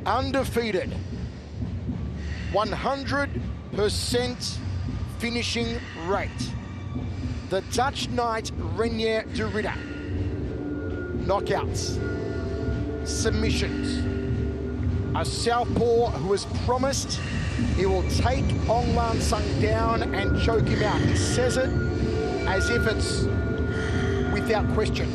undefeated, 100% finishing rate. The Dutch knight Reinier de Ridder. Knockouts, submissions. A southpaw who has promised he will take Nsang down and choke him out. He says it as if it's without question,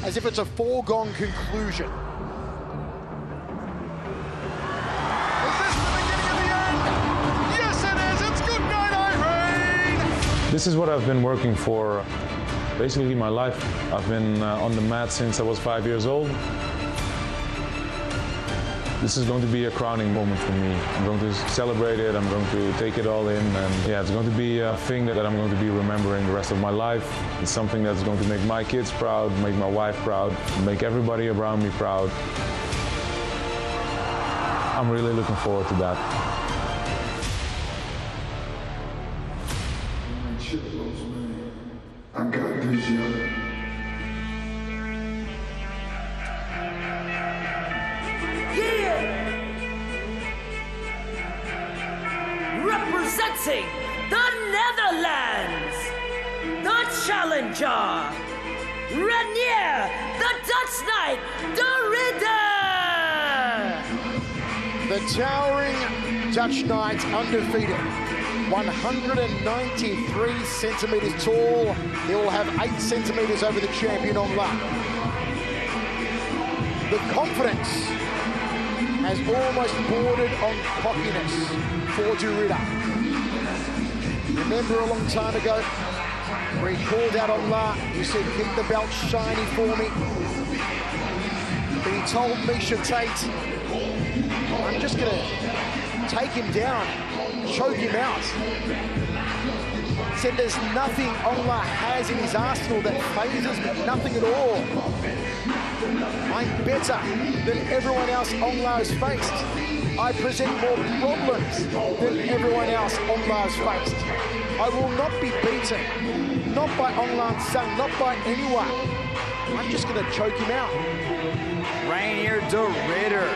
as if it's a foregone conclusion. This is what I've been working for basically my life. I've been on the mat since I was 5 years old. This is going to be a crowning moment for me. I'm going to celebrate it, I'm going to take it all in, and yeah, it's going to be a thing that I'm going to be remembering the rest of my life. It's something that's going to make my kids proud, make my wife proud, make everybody around me proud. I'm really looking forward to that. I got this, yo. Yeah! Representing the Netherlands, the challenger, Reinier, the Dutch knight, de Ridder! The towering Dutch knight, undefeated. 193 centimeters tall. He will have 8 centimeters over the champion Aung. The confidence has almost bordered on cockiness for de Ridder. Remember a long time ago where he called out Aung, he said, "Keep the belt shiny for me." But he told Misha Tate, "I'm just gonna take him down, choke him out." Said there's nothing Aung has in his arsenal that phases me, nothing at all. I'm better than everyone else Aung has faced. I present more problems than everyone else Aung has faced. I will not be beaten, not by Nsang, not by anyone. I'm just gonna choke him out. Reinier de Ridder,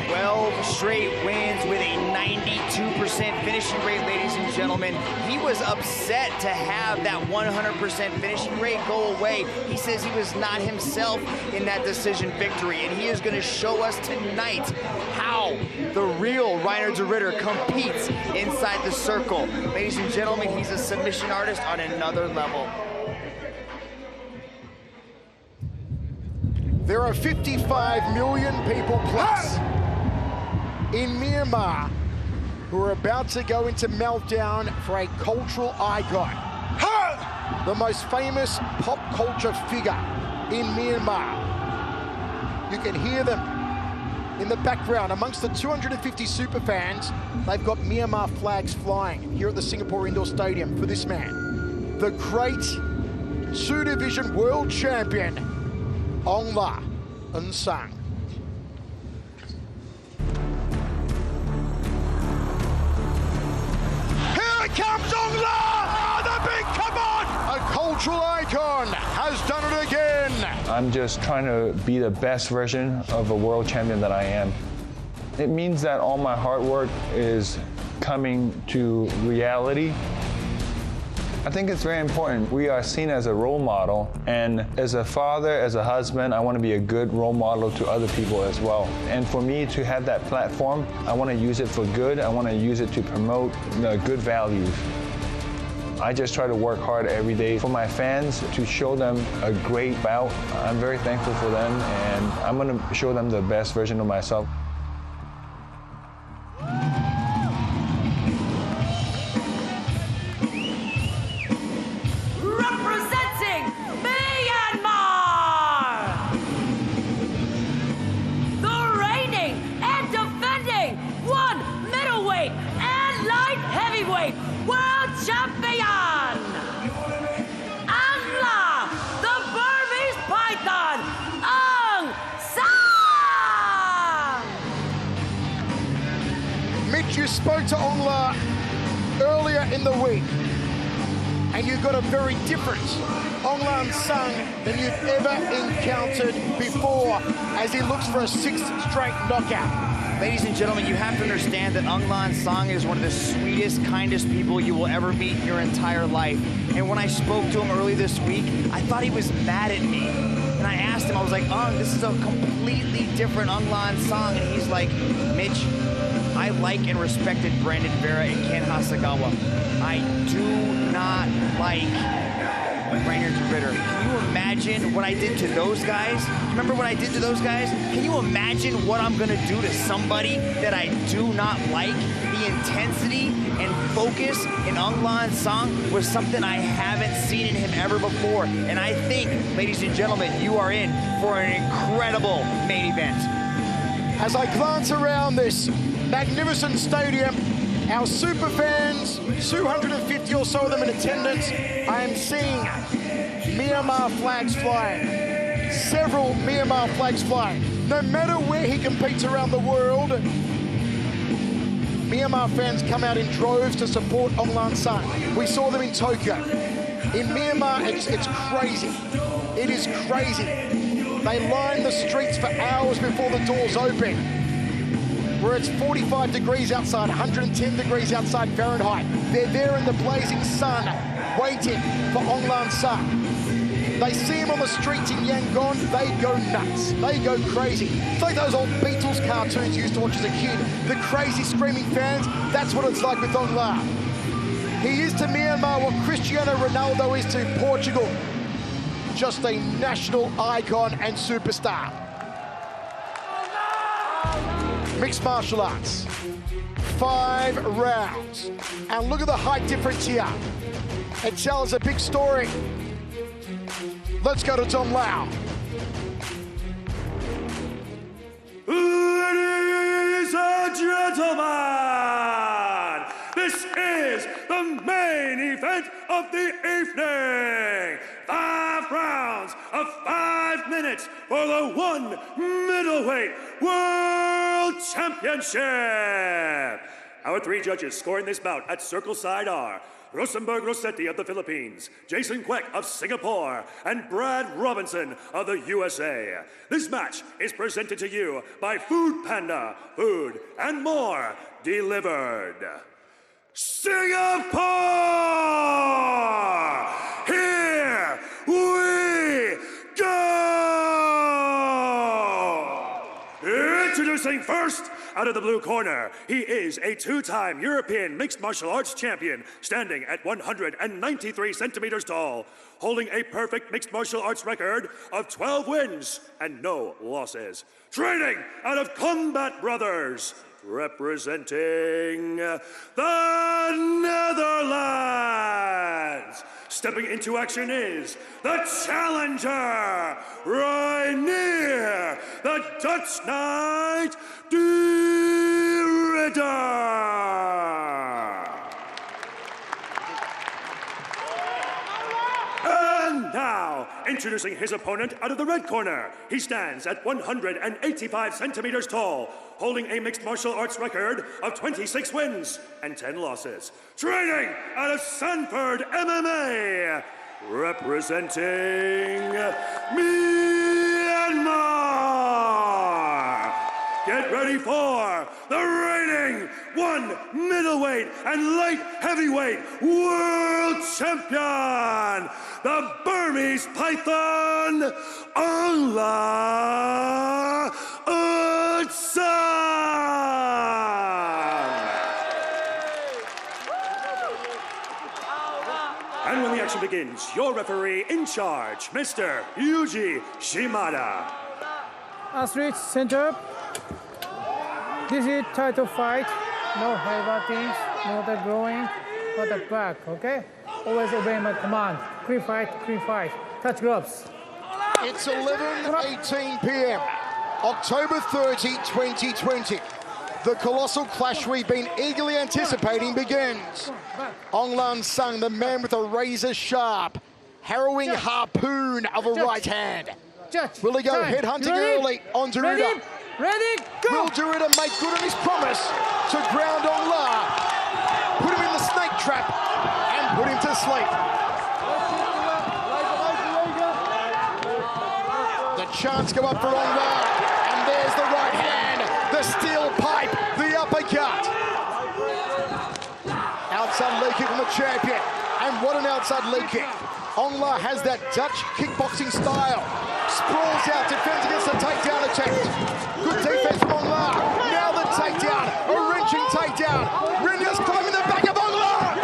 12 straight wins with a 92% finishing rate, ladies and gentlemen. He was upset to have that 100% finishing rate go away. He says he was not himself in that decision victory, and he is going to show us tonight how the real Reinier de Ridder competes inside the circle. Ladies and gentlemen, he's a submission artist on another level. There are 55 million people plus in Myanmar who are about to go into meltdown for a cultural icon. The most famous pop culture figure in Myanmar. You can hear them in the background. Amongst the 250 super fans, they've got Myanmar flags flying here at the Singapore Indoor Stadium for this man. The great 2-division world champion, Nsang. Here comes Aung! Oh, the big come on! A cultural icon has done it again. I'm just trying to be the best version of a world champion that I am. It means that all my hard work is coming to reality. I think it's very important. We are seen as a role model, and as a father, as a husband, I want to be a good role model to other people as well. And for me to have that platform, I want to use it for good. I want to use it to promote good values. I just try to work hard every day for my fans to show them a great bout. I'm very thankful for them, and I'm going to show them the best version of myself. World champion! Aung, the Burmese python, Nsang! Mitch, you spoke to Aung earlier in the week, and you got a very different Nsang than you've ever encountered before as he looks for a 6th straight knockout. Ladies and gentlemen, you have to understand that Nsang is one of the sweetest, kindest people you will ever meet in your entire life. And when I spoke to him early this week, I thought he was mad at me. And I asked him, I was like, this is a completely different Nsang. And he's like, Mitch, I like and respected Brandon Vera and Ken Hasegawa. I do not like Reinier de Ridder. Can you imagine what I did to those guys? Remember what I did to those guys? Can you imagine what I'm gonna do to somebody that I do not like? The intensity and focus in Nsang was something I haven't seen in him ever before. And I think, ladies and gentlemen, you are in for an incredible main event. As I glance around this magnificent stadium, our super fans, 250 or so of them in attendance, I am seeing Myanmar flags flying. Several Myanmar flags flying. No matter where he competes around the world, Myanmar fans come out in droves to support Aung San. We saw them in Tokyo. In Myanmar, it's crazy. It is crazy. They line the streets for hours before the doors open, where it's 45 degrees outside, 110 degrees outside Fahrenheit. They're there in the blazing sun, waiting for Aung San. They see him on the streets in Yangon, they go nuts, they go crazy. It's like those old Beatles cartoons you used to watch as a kid. The crazy screaming fans, that's what it's like with Aung. He is to Myanmar what Cristiano Ronaldo is to Portugal. Just a national icon and superstar. Mixed martial arts, 5 rounds. And look at the height difference here. It tells a big story. Let's go to Tom Lau. Ladies and gentlemen, this is the main event of the evening. 5 rounds of 5 minutes for the 1 middleweight World Championship. Our 3 judges scoring this bout at Circle Side are Rosenberg Rossetti of the Philippines, Jason Kwek of Singapore, and Brad Robinson of the USA. This match is presented to you by Food Panda, food and more delivered. Singapore! Here we go! Introducing first, out of the blue corner, he is a 2-time European mixed martial arts champion, standing at 193 centimeters tall, holding a perfect mixed martial arts record of 12 wins and no losses. Training out of Combat Brothers, representing the Netherlands. Stepping into action is the challenger, Reinier, the Dutch Knight de Ridder. And now, introducing his opponent out of the red corner. He stands at 185 centimeters tall, holding a mixed martial arts record of 26 wins and 10 losses. Training out of Sanford MMA, representing Myanmar. Get ready for the reigning 1 middleweight and light heavyweight world champion, the Burmese Python, Aung Nsang. And when the action begins, your referee in charge, Mr. Yuji Shimada. Athletes, center. This is title fight. No headbutting, no the groin, not the back, okay? Always obey my command. Clean fight, clean fight. Touch gloves. It's 11:18 p.m. October 30, 2020. The colossal clash we've been eagerly anticipating begins. Aung Nsang, the man with a razor-sharp, harrowing harpoon of a right hand. Will he go headhunting early on de Ridder? Ready, go! Will de Ridder make good on his promise to ground Aung La, put him in the snake trap, and put him to sleep? The chants go up for Aung La, and there's the right hand. The steel pipe, the uppercut. Outside leg kick from the champion. And what an outside leg kick. Aung has that Dutch kickboxing style. Sprawls out, defends against the takedown attempt. Good defense from Aung. Now the takedown, a wrenching takedown. Reinier's climbing the back of Aung.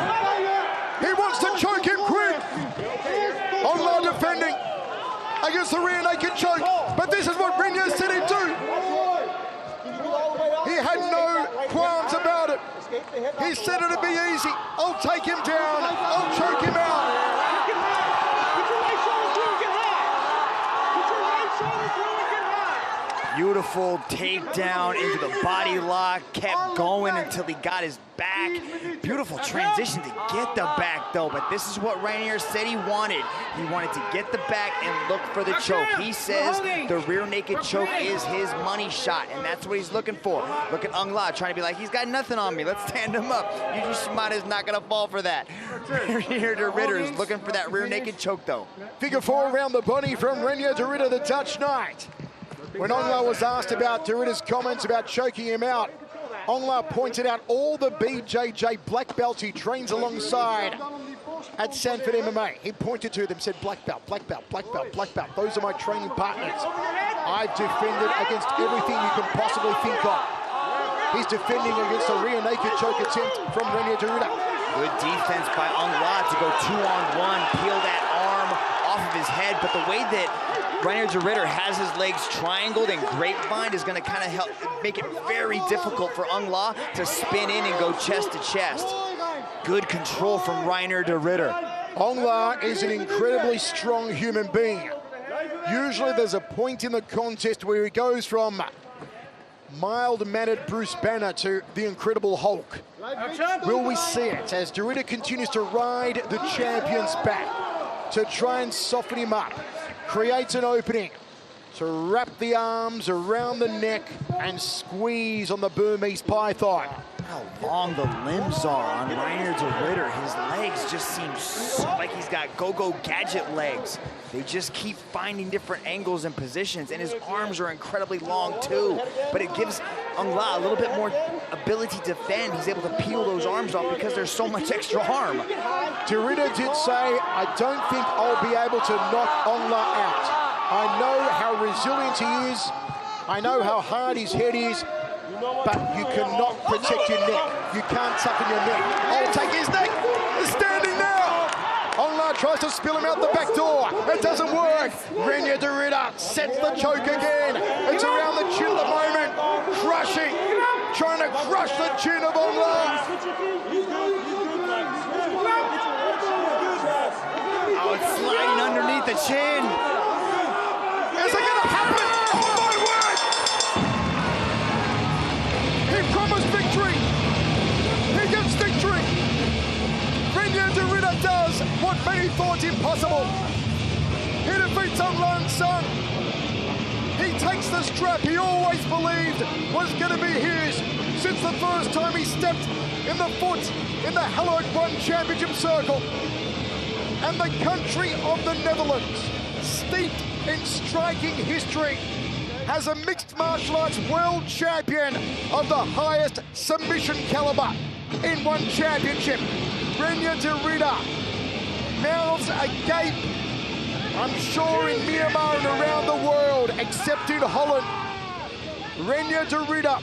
He wants to choke him quick. Aung defending against the rear naked choke. But this is what Reinier said he'd do. He had no qualms about it. He said it'd be easy. I'll take him down. I'll choke him out. Beautiful takedown into the body lock, kept going until he got his back. Beautiful transition to get the back though, but this is what Reinier said he wanted. He wanted to get the back and look for the choke. He says the rear naked choke is his money shot, and that's what he's looking for. Look at Aung trying to be like, he's got nothing on me, let's stand him up. Yuji Shimada is not gonna fall for that. Reinier de Ridder is looking for that rear naked choke though. Figure 4 around the body from Reinier de Ridder, the Dutch Knight. When Aung was asked about de Ridder's comments about choking him out, Aung pointed out all the BJJ black belts he trains alongside at Sanford MMA. He pointed to them, said black belt, black belt, black belt, black belt. Those are my training partners. I've defended against everything you can possibly think of. He's defending against a rear naked choke attempt from Reinier de Ridder. Good defense by Aung to go 2-on-1, peel that arm off of his head, but the way that Reinier de Ridder has his legs triangled and grapevine is going to kind of help make it very difficult for Aung to spin in and go chest to chest. Good control from Reinier de Ridder. Aung is an incredibly strong human being. Usually there's a point in the contest where he goes from mild-mannered Bruce Banner to the Incredible Hulk. Will we see it as de Ridder continues to ride the champion's back to try and soften him up? Creates an opening to wrap the arms around the neck and squeeze on the Burmese python. How long the limbs are on Reinier de Ridder. His legs just seem so like he's got go-go gadget legs. They just keep finding different angles and positions, and his arms are incredibly long too. But it gives Aung a little bit more ability to defend. He's able to peel those arms off because there's so much extra arm. De Ridder did say, I don't think I'll be able to knock Aung out. I know how resilient he is. I know how hard his head is. But you cannot protect your neck. You can't toughen your neck. I'll take his neck. He's standing now. Aung tries to spill him out the back door. It doesn't work. Reinier de Ridder sets the choke again. It's around the chin at the moment. Crushing. Trying to crush the chin of Aung. Oh, it's sliding underneath the chin. Is it going to happen? Oh, my word! He promised victory. He gets victory. Reinier de Ridder does what many thought impossible. He defeats Nsang. He takes the strap he always believed was going to be his since the first time he stepped in the foot in the hallowed OneChampionship circle. And the country of the Netherlands, steeped in striking history, has a mixed martial arts world champion of the highest submission caliber in OneChampionship. Reinier de Ridder, mouths agape, I'm sure in Myanmar and around the world, except in Holland. Reinier de Ridder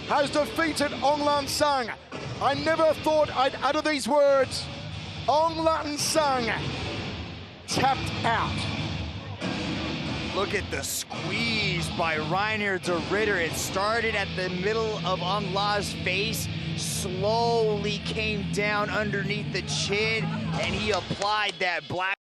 has defeated Nsang. I never thought I'd utter these words. Nsang tapped out. Look at the squeeze by Reinier de Ridder. It started at the middle of Aung's face, slowly came down underneath the chin, and he applied that black